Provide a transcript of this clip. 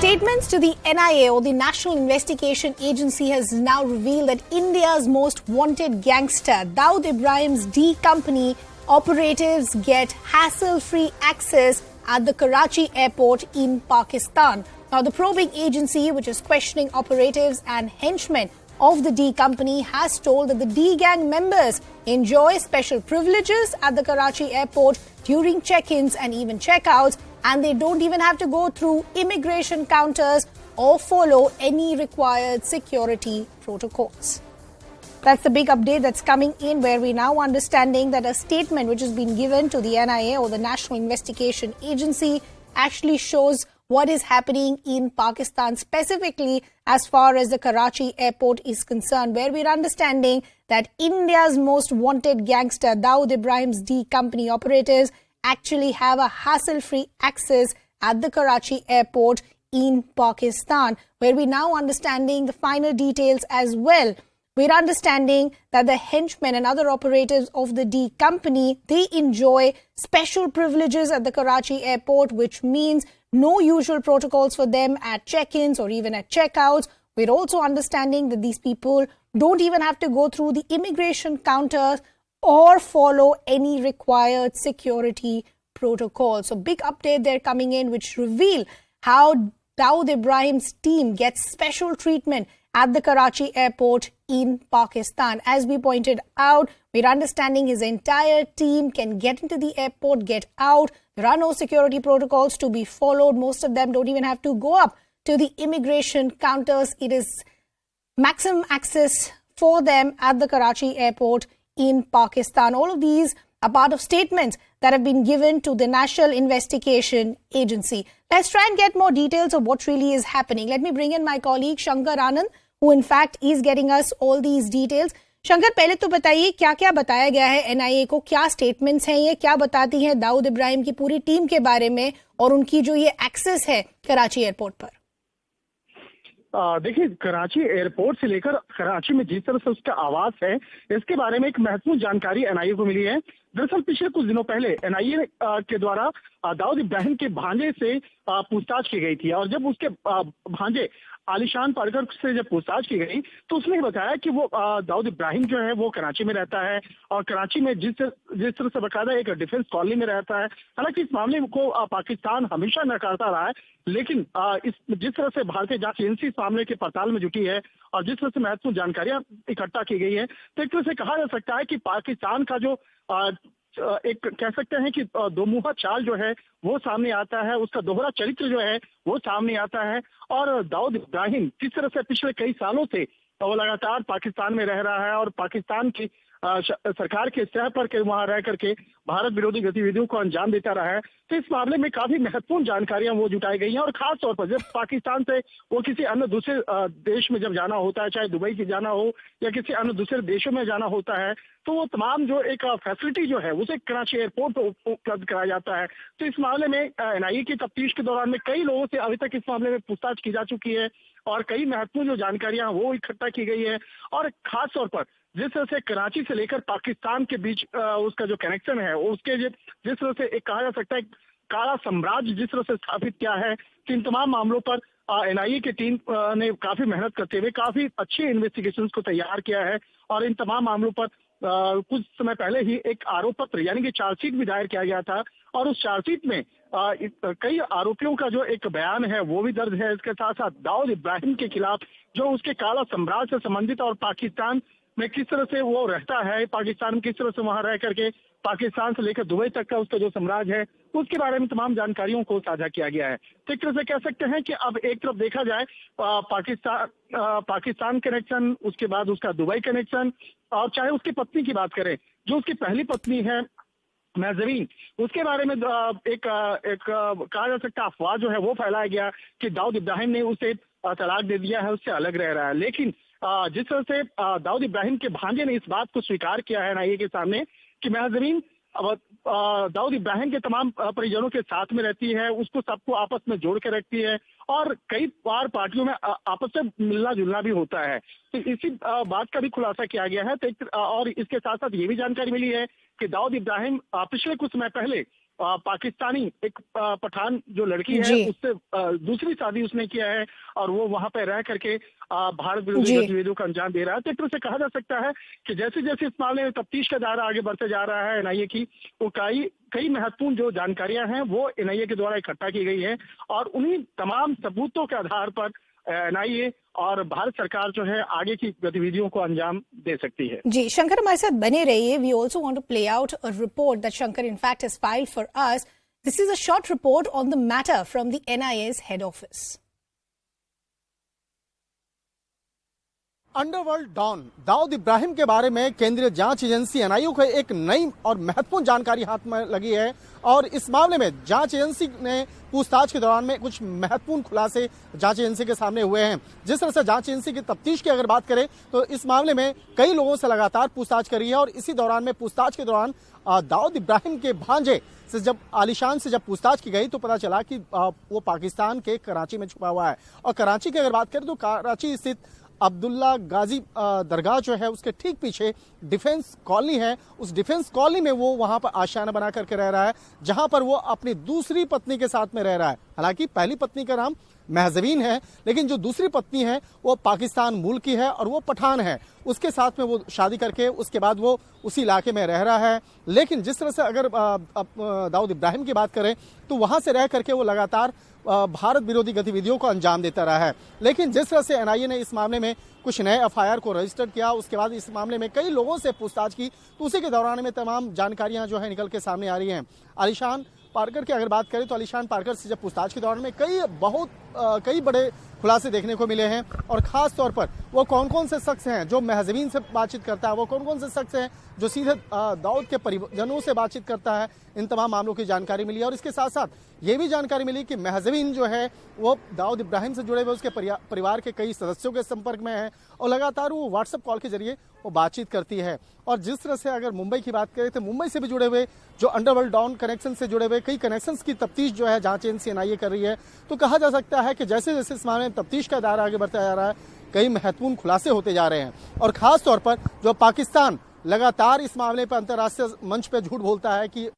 Statements to the NIA or the National Investigation Agency has now revealed that India's most wanted gangster, Dawood Ibrahim's D Company operatives get hassle-free access at the Karachi airport in Pakistan. Now, the probing agency, which is questioning operatives and henchmen of the D Company, has told that the D gang members enjoy special privileges at the Karachi airport during check-ins and even check-outs, and they don't even have to go through immigration counters or follow any required security protocols. That's the big update that's coming in, where we're now understanding that a statement which has been given to the NIA or the National Investigation Agency actually shows what is happening in Pakistan, specifically as far as the Karachi airport is concerned, where we're understanding that India's most wanted gangster, Dawood Ibrahim's D Company operatives, actually have a hassle-free access at the Karachi airport in Pakistan, where we're now understanding the final details as well. We're understanding that the henchmen and other operatives of the D Company, they enjoy special privileges at the Karachi airport, which means no usual protocols for them at check-ins or even at check-outs. We're also understanding that these people don't even have to go through the immigration counters or follow any required security protocols. So big update there coming in, which reveal how Dawood Ibrahim's team gets special treatment at the Karachi airport in Pakistan. As we pointed out, we're understanding his entire team can get into the airport, get out. There are no security protocols to be followed. Most of them don't even have to go up to the immigration counters. It is maximum access for them at the Karachi airport in Pakistan. All of these are part of statements that have been given to the National Investigation Agency. Let's try and get more details of what really is happening. Let me bring in my colleague Shankar Anand, who in fact is getting us all these details. Shankar, पहले तो बताइए क्या क्या बताया गया है NIA को, क्या स्टेटमेंट्स हैं ये, क्या बताती हैं दाऊद इब्राहिम की पूरी टीम के बारे में और उनकी जो ये एक्सेस है कराची एयरपोर्ट पर? देखिए, कराची एयरपोर्ट से लेकर कराची में जिस तरह से उसका आवास है, इसके बारे में एक महत्वपूर्ण जानकारी एनआईए को मिली है। दरअसल पिछले कुछ दिनों पहले एनआईए के द्वारा दाऊद इब्राहिम के भांजे से पूछताछ की गई थी, और जब उसके भांजे आलिशान पारकर से जब पूछताछ की गई तो उसने बताया कि वो दाऊद इब्राहिम जो है वो कराची में रहता है, और कराची में जिस तरह से बकायदा एक डिफेंस कॉलोनी में रहता है। हालांकि इस मामले को पाकिस्तान हमेशा नकारता रहा है, लेकिन जिस तरह से भारतीय जांच एजेंसी इस मामले के पड़ताल में जुटी है और जिस तरह से महत्वपूर्ण जानकारियां इकट्ठा की गई है, तो एक तरह से कहा जा सकता है कि पाकिस्तान का जो एक कह सकते हैं कि दोमुहा चाल जो है वो सामने आता है, उसका दोहरा चरित्र जो है वो सामने आता है। और दाऊद इब्राहिम जिस तरह से पिछले कई सालों से वो लगातार पाकिस्तान में रह रहा है और पाकिस्तान की सरकार के स्तर पर वहां रह करके भारत विरोधी गतिविधियों को अंजाम देता रहा है, तो इस मामले में काफी महत्वपूर्ण जानकारियां वो जुटाई गई हैं। और खास तौर पर जब पाकिस्तान से वो किसी अन्य दूसरे देश में जब जाना होता है, चाहे दुबई की जाना हो या किसी अन्य दूसरे देशों में जाना होता है, तो वो तमाम जो एक फैसिलिटी जो है उसे कराची एयरपोर्ट पर उपलब्ध कराया जाता है। तो इस मामले में एनआईए की तफ्तीश के दौरान में कई लोगों से अभी तक इस मामले में पूछताछ की जा चुकी है और कई महत्वपूर्ण जो जानकारियां वो इकट्ठा की गई है। और खास तौर पर जिस तरह से कराची से लेकर पाकिस्तान के बीच उसका जो कनेक्शन है, उसके जिस तरह से एक कहा जा सकता है काला साम्राज्य जिस तरह से स्थापित किया है, कि इन तमाम मामलों पर एनआईए की टीम ने काफी मेहनत करते हुए काफी अच्छे इन्वेस्टिगेशंस को तैयार किया है। और इन तमाम मामलों पर कुछ समय पहले ही एक आरोप पत्र यानी कि चार्जशीट भी दायर किया गया था, और उस चार्जशीट में कई आरोपियों का जो एक बयान है वो भी दर्ज है। इसके साथ साथ दाऊद इब्राहिम के खिलाफ जो उसके काला साम्राज्य से संबंधित और पाकिस्तान में किस तरह से वो रहता है, पाकिस्तान में किस तरह से वहां रह करके पाकिस्तान से लेकर दुबई तक का उसका जो साम्राज्य है, उसके बारे में तमाम जानकारियों को साझा किया गया है। तो एक तरह से कह सकते हैं कि अब एक तरफ देखा जाए पाकिस्तान कनेक्शन, उसके बाद उसका दुबई कनेक्शन, और चाहे उसकी पत्नी की बात करें, जो उसकी पहली पत्नी है महजरीन, उसके बारे में एक कहा जा सकता है अफवाह जो है वो फैलाया गया कि दाऊद इब्राहिम ने उसे तलाक दे दिया है, उससे अलग रह रहा है। लेकिन जिस तरह से दाऊद इब्राहिम के भांजे ने इस बात को स्वीकार किया है एनआईए के सामने कि महजरीन दाऊद इब्राहिम के तमाम परिजनों के साथ में रहती है, उसको सबको आपस में जोड़ के रखती है, और कई बार पार्टियों में आपस में मिलना जुलना भी होता है। तो इसी बात का भी खुलासा किया गया है। और इसके साथ साथ ये भी जानकारी मिली है कि दाऊद इब्राहिम पिछले कुछ समय पहले पाकिस्तानी एक पठान जो लड़की है जी। उससे दूसरी शादी उसने किया है और वो वहां पे रह करके भारत विरोधी जी। गतिविधियों का अंजाम दे रहा है। तो एक तरह से कहा जा सकता है कि जैसे जैसे इस मामले में तफ्तीश का दायरा आगे बढ़ते जा रहा है एनआईए की, वो कई महत्वपूर्ण जो जानकारियां हैं वो एनआईए के द्वारा इकट्ठा की गई है और उन्हीं तमाम सबूतों के आधार पर एनआईए और भारत सरकार जो है आगे की गतिविधियों को अंजाम दे सकती है। जी, शंकर हमारे साथ बने रहिए। We also want to play out a report that Shankar in fact has filed for us. This is a short report on the matter from the NIA's head office. Underworld don Dawood Ibrahim के बारे में केंद्रीय जांच एजेंसी एनआईए को एक नई और महत्वपूर्ण जानकारी हाथ में लगी है और इस मामले में जांच एजेंसी ने पूछताछ के दौरान में कुछ महत्वपूर्ण खुलासे जांच एजेंसी के सामने हुए हैं। जिस तरह से जांच एजेंसी की तफ्तीश की अगर बात करें तो इस मामले में कई लोगों से लगातार पूछताछ करी है और इसी दौरान में पूछताछ के दौरान दाऊद इब्राहिम के भांजे से जब आलिशान से जब पूछताछ की गई तो पता चला कि वो पाकिस्तान के कराची में छुपा हुआ है। और कराची की अगर बात करें तो कराची स्थित अब्दुल्ला गाजी दरगाह जो है उसके ठीक पीछे डिफेंस कॉलोनी है। उस डिफेंस कॉलोनी में वो वहां पर आशियाना बना करके रह रहा है, जहां पर वो अपनी दूसरी पत्नी के साथ में रह रहा है। हालांकि पहली पत्नी का नाम महजबीन है, लेकिन जो दूसरी पत्नी है वो पाकिस्तान मूल की है और वो पठान है। उसके साथ में वो शादी करके उसके बाद वो उसी इलाके में रह रहा है। लेकिन जिस तरह से अगर दाऊद इब्राहिम की बात करें तो वहां से रह करके वो लगातार भारत विरोधी गतिविधियों को अंजाम देता रहा है। लेकिन जिस तरह से एनआईए ने इस मामले में कुछ नए एफआईआर को रजिस्टर किया, उसके बाद इस मामले में कई लोगों से पूछताछ की तो उसी के दौरान में तमाम जानकारियां जो है निकल के सामने आ रही हैं। आलिशान पारकर की अगर बात करें तो आलिशान पारकर से जब पूछताछ के दौरान में कई बड़े खुलासे देखने को मिले हैं और खास तौर पर वो कौन कौन से शख्स हैं जो महजबीन से बातचीत करता है, वो कौन कौन से शख्स हैं जो सीधे दाऊद के परिजनों से बातचीत करता है। इन तमाम मामलों की जानकारी मिली और इसके साथ साथ ये भी जानकारी मिली कि महजबीन जो है वो दाऊद इब्राहिम से जुड़े हुए उसके परिवार के कई सदस्यों के संपर्क में है और लगातार वो व्हाट्सएप कॉल के जरिए वो बातचीत करती है। और जिस तरह से अगर मुंबई की बात करें तो मुंबई से भी जुड़े हुए जो अंडरवर्ल्ड डॉन कनेक्शन से जुड़े हुए कई कनेक्शंस की तफ्तीश जो है जांच एजेंसी एनआईए कर रही है। तो कहा जा सकता है कि जैसे जैसे इस मामले में तफ्तीश का दायरा आगे बढ़ता जा रहा है, कई महत्वपूर्ण खुलासे होते जा रहे हैं। और खास तौर पर जो पाकिस्तान लगातार इस मामले पर अंतर्राष्ट्रीय मंच पर झूठ बोलता है कि